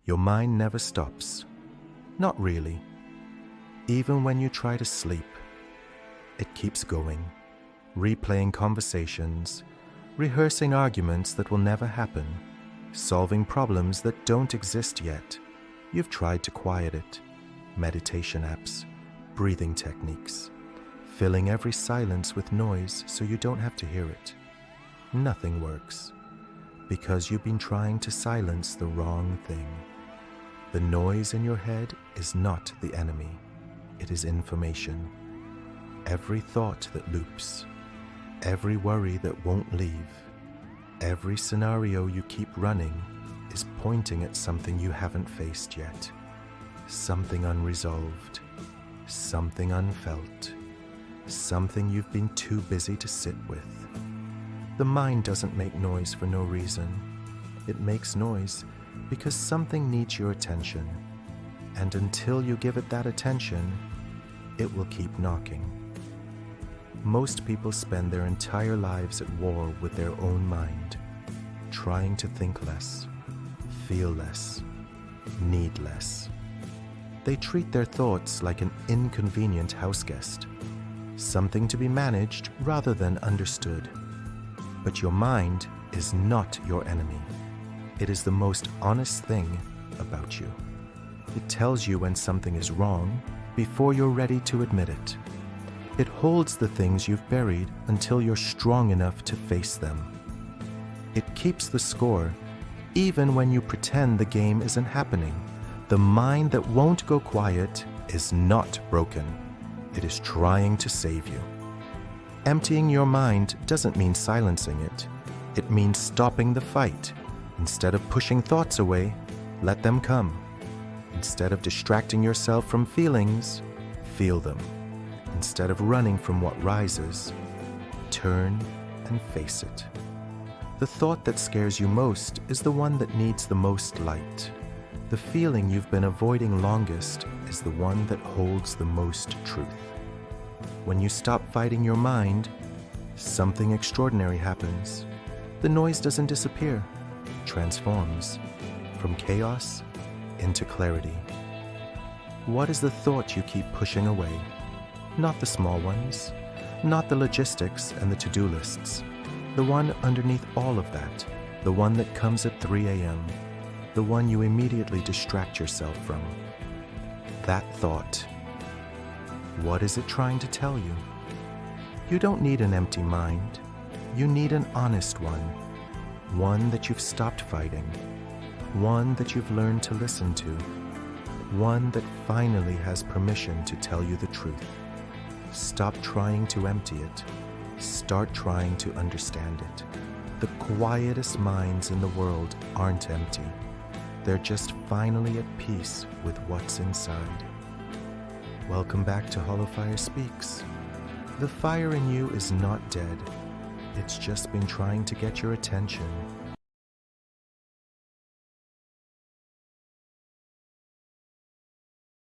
Your mind never stops. Not really. Even when you try to sleep, it keeps going, replaying conversations, rehearsing arguments that will never happen, solving problems that don't exist yet. You've tried to quiet it. Meditation apps, breathing techniques, filling every silence with noise so you don't have to hear it. Nothing works, because you've been trying to silence the wrong thing. The noise in your head is not the enemy. It is information. Every thought that loops, every worry that won't leave, every scenario you keep running is pointing at something you haven't faced yet, something unresolved, something unfelt, something you've been too busy to sit with. The mind doesn't make noise for no reason. It makes noise because something needs your attention, and until you give it that attention, it will keep knocking. Most people spend their entire lives at war with their own mind, trying to think less, feel less, need less. They treat their thoughts like an inconvenient houseguest, something to be managed rather than understood. But your mind is not your enemy. It is the most honest thing about you. It tells you when something is wrong before you're ready to admit it. It holds the things you've buried until you're strong enough to face them. It keeps the score even when you pretend the game isn't happening. The mind that won't go quiet is not broken. It is trying to save you. Emptying your mind doesn't mean silencing it. It means stopping the fight. Instead of pushing thoughts away, let them come. Instead of distracting yourself from feelings, feel them. Instead of running from what rises, turn and face it. The thought that scares you most is the one that needs the most light. The feeling you've been avoiding longest is the one that holds the most truth. When you stop fighting your mind, something extraordinary happens. The noise doesn't disappear. It transforms from chaos into clarity. What is the thought you keep pushing away? Not the small ones, not the logistics and the to-do lists. The one underneath all of that, the one that comes at 3 a.m., the one you immediately distract yourself from. That thought. What is it trying to tell you? You don't need an empty mind. You need an honest one that you've stopped fighting, one that you've learned to listen to, one that finally has permission to tell you the truth. Stop trying to empty it. Start trying to understand it. The quietest minds in the world aren't empty. They're just finally at peace with what's inside. Welcome back to HollowFireSpeaks. The fire in you is not dead. It's just been trying to get your attention